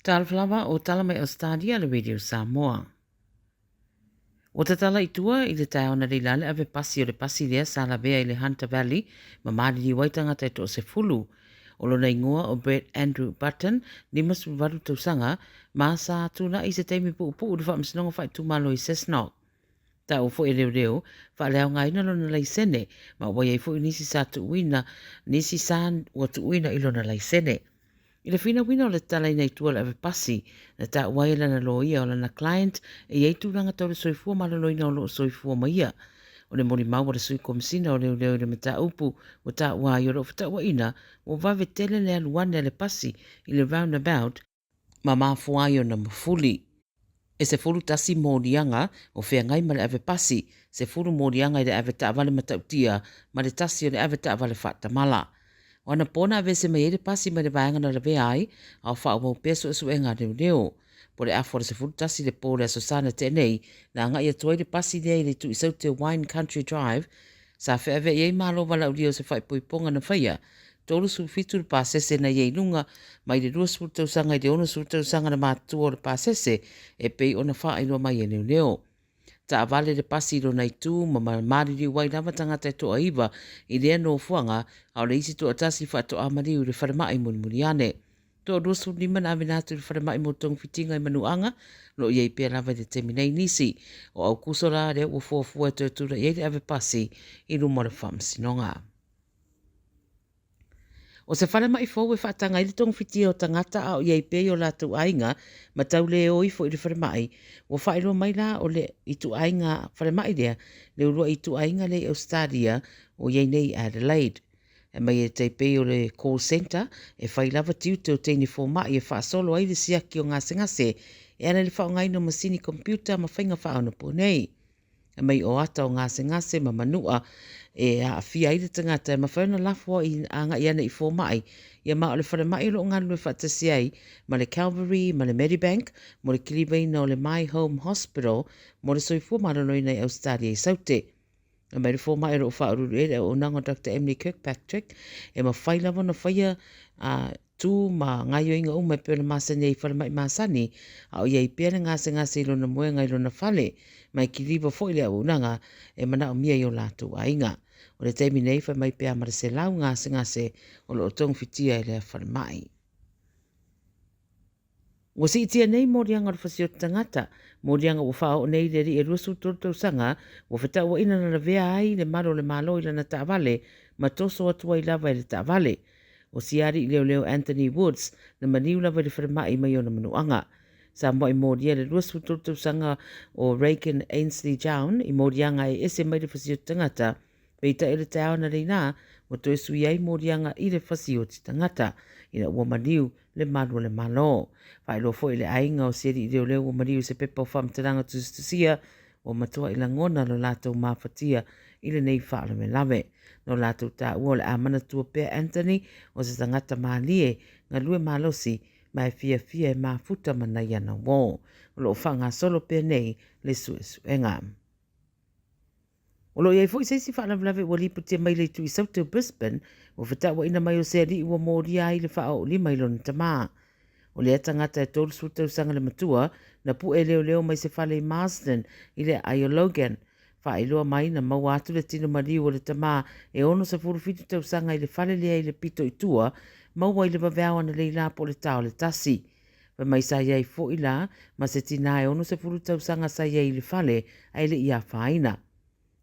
Tala Fou o tala mai Ausetalia le radio Samoa. O te tala i tua i le tae ona reilale ave pasi o le pasi lea sa la bea i le Hunter Valley ma maari di waitanga tai to se fulu. O lo ingoa o Brett Andrew Button ni masu waru tausanga ma sa tuna i se teimi pu upu uri wha msinonga whai tumalo i Cessnock. Ta o fo e reo reo, wha leo ngai na lona lai sene, ma wai e fo i nisi sa tu uina, nisi sa ua tu uina i lona lai sene. I le whina wina o le tala nei tua le ave pasi, na ta waila na lo ia o lana client, e ei tūranga tau le soifua ma le loina o lo soifua ma ia. O le mori mau le sui komisina o leo leo le mata upu, o ta wa i o fita wa ina, o vave tele le aluane le pasi, i le roundabout, ma mafua i o na mafuli. E se furu tasi mōrianga o whea ngai ma le ave pasi, se furu mōrianga i le ave ta avale matautia, ma le tasi o le ave ta avale whata mala. O ana pona ave se mai ere pasi mai le vaenga na le vea ai, au wha o peso esu e ngā reo reo. Po le afore se furu tasi le pōre a Susana tenei, na nga ia toi le pasi lea i le tu isau te Wine Country Drive, sa whea ave iei malo wala uri o se whai poiponga na whaia, tolu su fitu le pasese na iei nunga, mai le rua su tausanga i le ono su tausanga na mātua o le pasese, e pei ona wha ilo mai e reo reo. Ta avale le pasi ro nei tu ma mariri wai lava tangata to aiva i le no fuanga au le isi to atasi fa to amari u le farmai muri ane. To rusu lima na avinatu le farmai mo tong fitinga i manuanga lo iei pe lava de teminei nisi o au kusora le o fuafua to tura iei le ave pasi i rumo le whamsinonga. O se whare mai fōu e whaatanga i le tong whiti o tangata a o iei pei o la tu ainga ma tau le o ifo i le whare mai o whaero mai la o le i tu ainga whare mai lea le urua i tu ainga le Ausetalia o iei nei Adelaide. E mai e te pei o le call center e whai lava tiu te o teini fō mai e wha solo ai le siaki o ngase ngase e ana le whao ngai no masini computer ma whainga whao na po nei. E mai o ata o ngase ngase ma manua e a fia i le tangata e mawhauna lafua i anga i ana i fō mai i a maa o le whare mai lo nganu e whaatasi ai ma le Calvary, ma le Medibank, mo le Kiliwaina o le My Home Hospital, mo le soifua marano i nei Ausetalia i saute. E mai le fō mai lo whaaruru e o nango Dr. Emily Kirkpatrick e ma whailawa na whaia tū ma ngai o inga umai pēna masani i whare mai masani a o iei pēna ngase ilo na moenga ilo na whale mai ki riwa fo ile au nanga e mana o mia i o lātu a inga. O le teimi nei whai mai pēa mara se lau ngase o lo tong fitia i le whare mai. Wa si itia nei mōrianga o whasio tangata, mōrianga o whao nei le ri e rusu tōtou sanga, wa whita ua ina na vea ai le maro le malo i lana tāwale, ma toso atua i lava i le tāwale. O siari i leo Anthony Woods, na maniu lava i le whare mai mai o na manuanga. Sa mo i mōria le rusu tōtou sanga o Reagan Ainsley Jaun, i mōrianga e ese mai le whasio tangata, peita e le tau na reina, mo to e sui ai mōrianga i le whasio tangata, i na ua maniu le malu le malo. Whai lo fo i le ainga o seri i leo ua maniu se pepa o whamtaranga tustusia, o matua i la ngona lo lātou mawhatia i le nei whaala me lawe. No lātou tā ua le amana tua pēr Anthony o se tangata mālie ngā lue mālosi mai fia e mafuta mana i ana wō. O lo whanga solo pēr nei le suenga. O lo iei fo i seisi whaala lawe ua liputia mai le tu i sautu Brisbane o whatawa ina mai o seri ua mōria i le wha o lima i lona tamā. O le atangata e tōru sūtau sanga le matua na pu e leo mai se whale i Marsden i le Ayo Logan. Wha iloa mai na mau atu le tino mariu o le tamā e ono sa furu fitu tau sanga i le whale lea i le pito i tua, mau i le waweawa na leila po le tau le tasi. Wa mai sa iei fo i la, ma se tina e ono sa furu tau sanga sa iei le whale ai le ia whaina.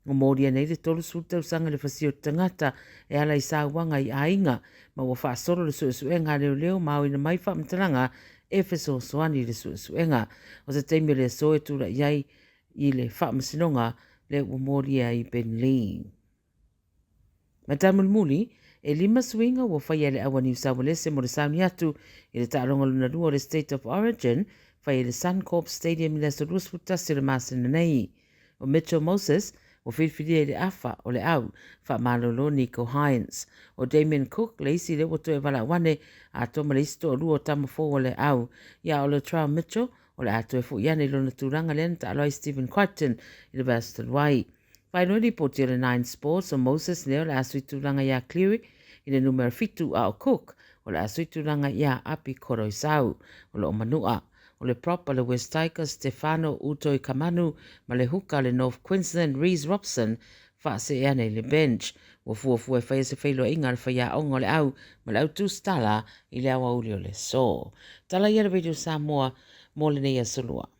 O mōria nei le tolu sūtau sanga le whasio tangata e ala i sāwanga i ainga, ma wa whaasoro le suenga leo mau ina mai whaamtaranga e wheso soani le suenga. O se teimi le soe tura iei i le whaamasinonga le ua mōria i Benley. Ma tamulmuli, e lima suinga ua whaia le awa New South Wales mo le sauni atu i le tāronga luna rua le State of Origin, whaia le Suncorp Stadium i le sorus futasi le masina nei. O Mitchell Moses, o whiwhiria le afa o le au, wha malolo Nico Hines. O Damien Cook, le isi le wato e wala wane, a toma le isto o luo tamafo o le au. Ia o le Trow Mitchell, o le ato e fu iane ilo na turanga le ta aloi Stephen Crichton i le Baston Wai. Whai no ripoti o le 9 Sports o Moses leo le asu i turanga ia Cleary i le numero fitu a o Cook, o le asuituranga ia api koro i sau o le o manua. O le propa le West Tigers Stefano Utoi Kamanu ma le huka le North Queensland Reese Robson whaase ea nei le bench. Wa fuafua e whaia se whailo inga le whaia ongo le au ma le au tūstala i le awa uli o le so. Tala ia le radio Samoa mo le nei a solua.